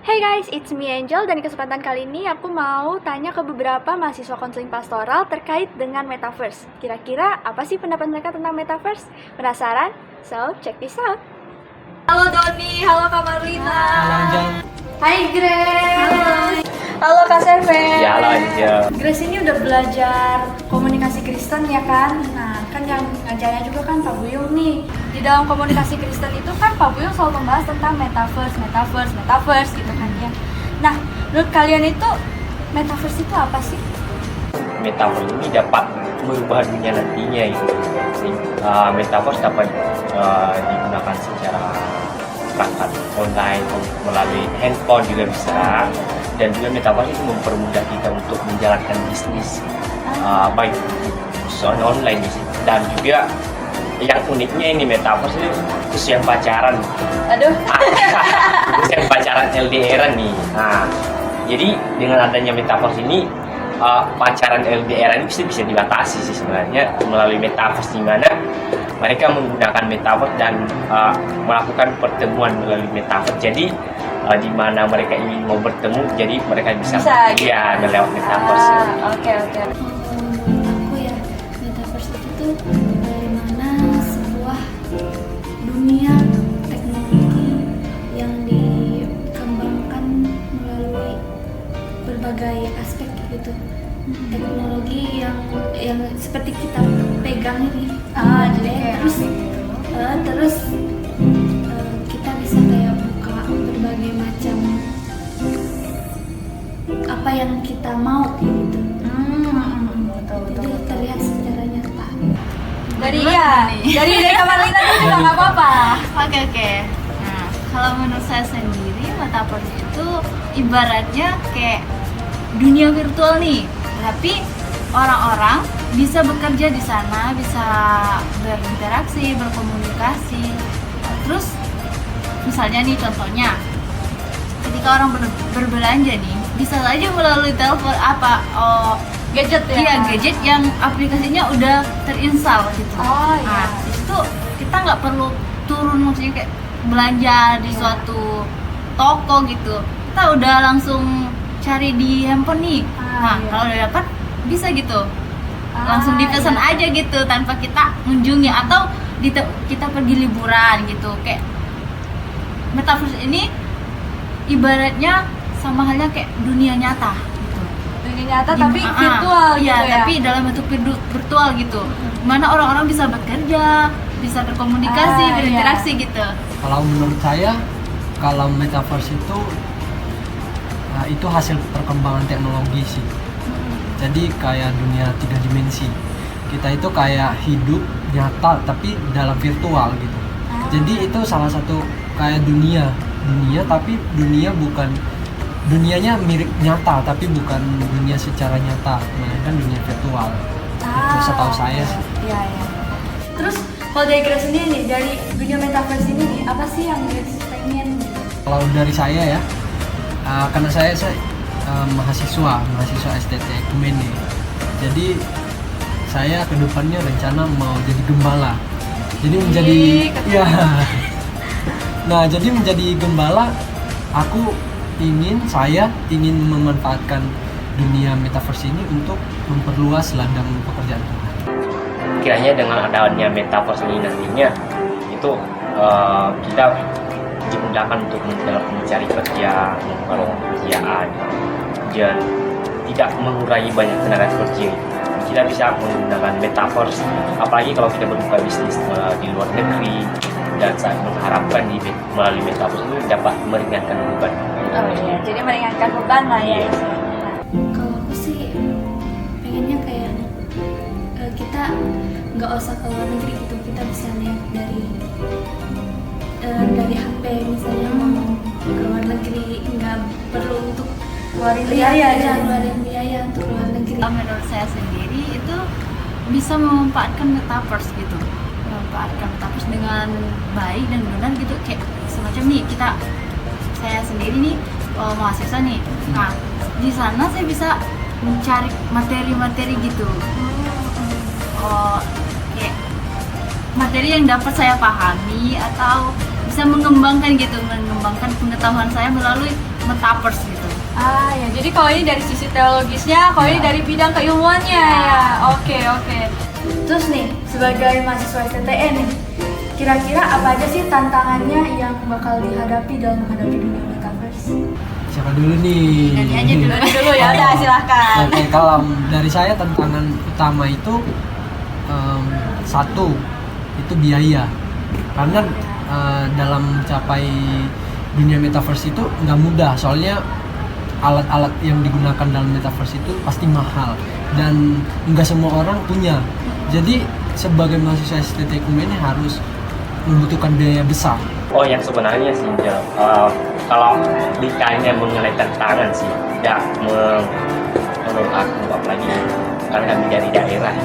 Hey guys, it's me Angel dan di kesempatan kali ini aku mau tanya ke beberapa mahasiswa konseling pastoral terkait dengan Metaverse. Kira-kira apa sih pendapat mereka tentang Metaverse? Penasaran? So, check this out. Halo Doni, halo Kak Marlina. Halo Angel. Hai Grace. Halo Kak Seven. Ya, halo Angel. Grace ini udah belajar komunikasi Kristen ya kan? Nah, kan yang ngajarnya juga kan Pak Buyung nih. Di dalam komunikasi Kristen itu kan Pak Buyung selalu membahas tentang Metaverse gitu kan ya. Nah, menurut kalian itu Metaverse itu apa sih? Metaverse ini dapat merubah dunia nantinya itu. Metaverse dapat digunakan secara perangkat online melalui handphone juga bisa, dan juga Metaverse itu mempermudah kita untuk menjalankan bisnis baik soal online dan juga yang uniknya ini Metaverse itu khusus yang pacaran. Aduh. Khusus yang pacaran LDR nih. Nah, jadi dengan adanya Metaverse ini pacaran LDR ini bisa dibatasi sih sebenarnya melalui Metaverse, di mana mereka menggunakan Metaverse dan melakukan pertemuan melalui Metaverse. Jadi di mana mereka ingin mau bertemu, jadi mereka bisa gitu. lewat Metaverse. Oke. Aku ya, Metaverse itu tuh bagaimana sebuah dunia teknologi yang dikembangkan melalui berbagai aspek gitu. Teknologi yang seperti kita pegang ini. Jadi kayak terus kita bisa kayak buka berbagai macam apa yang kita mau gitu. Jadi terlihat secara nyata. Dari Kak Marlina tuh juga nggak apa-apa. Oke. Nah, kalau menurut saya sendiri, Metaverse itu ibaratnya kayak dunia virtual nih, tapi orang-orang bisa bekerja di sana, bisa berinteraksi, berkomunikasi. Terus misalnya nih contohnya, ketika orang berbelanja nih, bisa saja melalui telepon Gadget ya? Iya, gadget yang aplikasinya udah terinstall gitu. Iya. Nah, itu kita nggak perlu turun, maksudnya kayak belanja di suatu toko gitu. Kita udah langsung cari di handphone nih. Kalau udah dapat bisa gitu. Langsung dipesan aja gitu tanpa kita mengunjungi, atau kita pergi liburan gitu. Kayak Metaverse ini ibaratnya sama halnya kayak dunia nyata. Dunia nyata tapi virtual gitu ya? Tapi dalam bentuk virtual gitu. Mana orang-orang bisa bekerja, bisa berkomunikasi, berinteraksi gitu. Kalau menurut saya, kalau Metaverse itu hasil perkembangan teknologi sih. Jadi kayak dunia 3 dimensi. Kita itu kayak hidup nyata tapi dalam virtual gitu. Jadi itu salah satu kayak dunia tapi dunianya mirip nyata tapi bukan dunia secara nyata, melainkan dunia virtual. Itu setahu saya sih. Iya. Terus kalau dari Grace sendiri nih, dari dunia Metaverse ini nih, apa sih yang Grace pengen? Kalau dari saya ya, karena saya mahasiswa STT Ekumene. Jadi saya kedepannya rencana mau jadi gembala. Jadi menjadi gembala, saya ingin memanfaatkan dunia Metaverse ini untuk memperluas ladang pekerjaan Tuhan. Kiranya dengan adanya Metaverse ini nantinya itu kita dimudahkan untuk mencari kerja, memperoleh pekerjaan, dan tidak mengurangi banyak tenaga kerja. Kita bisa menggunakan Metaverse, apalagi kalau kita berbuka bisnis di luar negeri, dan saya mengharapkan melalui Metaverse itu dapat meringankan beban. Jadi meringankan beban lah ya. Kalau aku sih pengennya kayak kita nggak usah ke luar negeri gitu, kita bisa lihat dari HP misalnya, mau ke luar negeri nggak perlu untuk Keluarin biaya untuk luar negeri. Menurut saya sendiri itu bisa memanfaatkan Metaverse gitu, memanfaatkan Metaverse dengan baik dan benar gitu. Kayak semacam nih, saya sendiri nih mahasiswa nih. Nah, di sana saya bisa mencari materi-materi gitu. Kayak materi yang dapat saya pahami, atau bisa mengembangkan pengetahuan saya melalui metaverse gitu. Ya, jadi kalau ini dari sisi teologisnya, kalau ini dari bidang keilmuannya ya. Oke. Terus nih, sebagai mahasiswa STTN nih, kira-kira apa aja sih tantangannya yang bakal dihadapi dalam menghadapi dunia metaverse? Siapa dulu nih? Jadi aja dulu Ya udah, silahkan. Oke, kalau dari saya tantangan utama itu satu itu biaya, karena dalam mencapai dunia metaverse itu nggak mudah, soalnya alat-alat yang digunakan dalam metaverse itu pasti mahal dan nggak semua orang punya. Jadi sebagai mahasiswa STT Ekumene harus membutuhkan biaya besar. Oh, yang sebenarnya sih kalau ditanya mengenai tantangan sih tidak menurut aku, apalagi karena kami dari daerah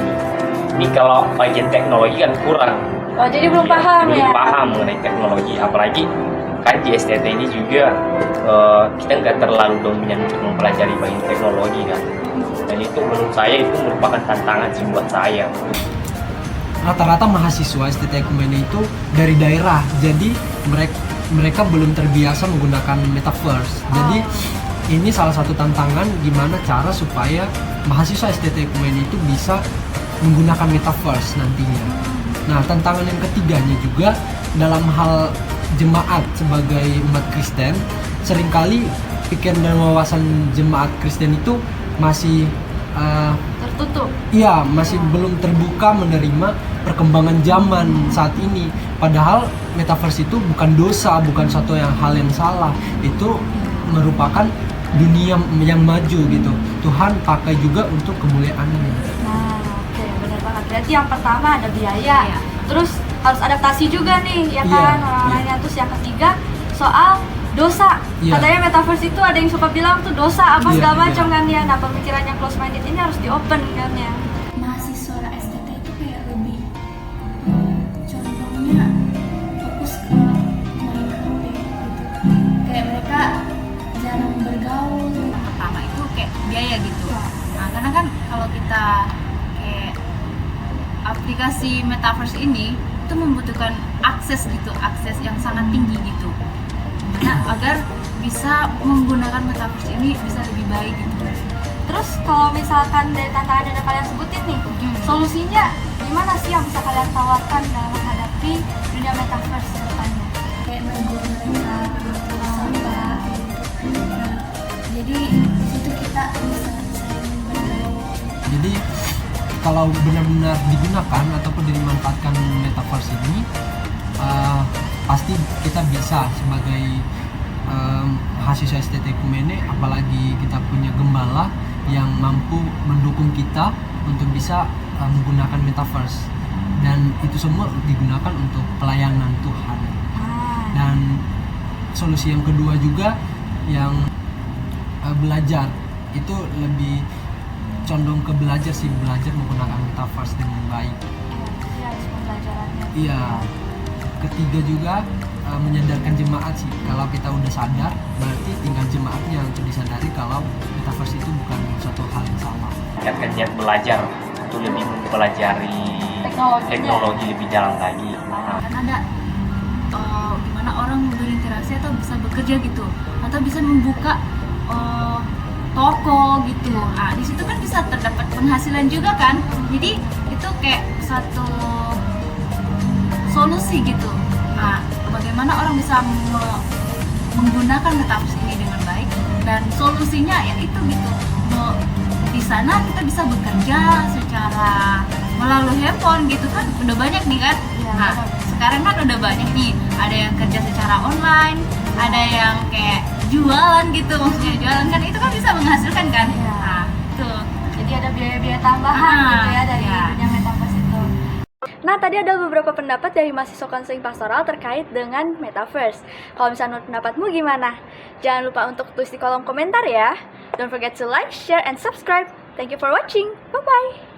ini kalau bagian teknologi kan kurang. Oh, jadi belum paham ya? Belum paham mengenai teknologi, apalagi kan di STT ini juga kita nggak terlalu dominan untuk mempelajari bagian teknologi kan, dan itu menurut saya itu merupakan tantangan sih buat saya. Rata-rata mahasiswa STT Ekumene itu dari daerah, jadi mereka belum terbiasa menggunakan metaverse. Jadi ini salah satu tantangan gimana cara supaya mahasiswa STT Ekumene itu bisa menggunakan metaverse nantinya. Nah, tantangan yang ketiganya juga dalam hal jemaat sebagai umat Kristen, seringkali pikiran dan wawasan jemaat Kristen itu masih tertutup. Iya, masih belum terbuka menerima perkembangan zaman saat ini. Padahal metaverse itu bukan dosa, bukan satu hal yang salah. Itu merupakan dunia yang maju gitu. Tuhan pakai juga untuk kemuliaan-Nya. Nah, oke, benar banget. Berarti yang pertama ada biaya. Iya. Terus harus adaptasi juga nih, ya kan, Iya, orang-orangnya. Terus yang ketiga soal dosa. Iya. Katanya metaverse itu ada yang suka bilang tuh dosa apa Iya, segala iya. macam kan ya. Nah, pemikiran yang close minded ini harus di-open kan ya. Mahasiswa STT itu kayak lebih contohnya fokus ke main HP gitu. Kayak mereka jarang bergaul. Pertama itu kayak biaya gitu. Nah, karena kan kalau kita kayak aplikasi metaverse ini itu membutuhkan akses yang sangat tinggi gitu. Dimana agar bisa menggunakan metaverse ini bisa lebih baik gitu. Terus kalau misalkan dari tantangan yang udah kalian sebutin nih, solusinya gimana sih yang bisa kalian tawarkan dalam menghadapi dunia metaverse ke depannya? Kayak menegur mereka sampah gitu. Nah, jadi di situ kita bisa saling bergaul. Jadi kalau benar-benar digunakan ataupun dimanfaatkan metaverse ini, pasti kita bisa sebagai mahasiswa STT Ekumene, apalagi kita punya gembala yang mampu mendukung kita untuk bisa menggunakan metaverse, dan itu semua digunakan untuk pelayanan Tuhan. Dan solusi yang kedua juga yang belajar itu lebih condong ke belajar menggunakan metaverse dengan baik. Iya, harus pembelajarannya. Iya. Ketiga juga menyadarkan jemaat sih. Kalau kita udah sadar, berarti tinggal jemaatnya untuk disadari kalau metaverse itu bukan suatu hal yang salah. Niatkan niat belajar itu lebih mempelajari teknologi lebih dalam lagi. Kan ada gimana orang berinteraksi atau bisa bekerja gitu, atau bisa membuka toko gitu. Nah, di situ kan bisa terdapat penghasilan juga kan. Jadi itu kayak satu solusi gitu. Nah, bagaimana orang bisa menggunakan metaverse ini dengan baik, dan solusinya ya itu gitu. Di sana kita bisa bekerja secara melalui handphone gitu kan, udah banyak nih kan. Nah, sekarang kan udah banyak nih, ada yang kerja secara online, ada yang kayak jualan gitu, maksudnya jualan kan itu kan bisa menghasilkan kan. Nah, itu. Jadi ada biaya-biaya tambahan gitu ya dari dunia metaverse itu. Nah, tadi ada beberapa pendapat dari mahasiswa konseling pastoral terkait dengan metaverse. Kalau misalnya menurut pendapatmu gimana? Jangan lupa untuk tulis di kolom komentar ya. Don't forget to like, share, and subscribe. Thank you for watching. Bye-bye.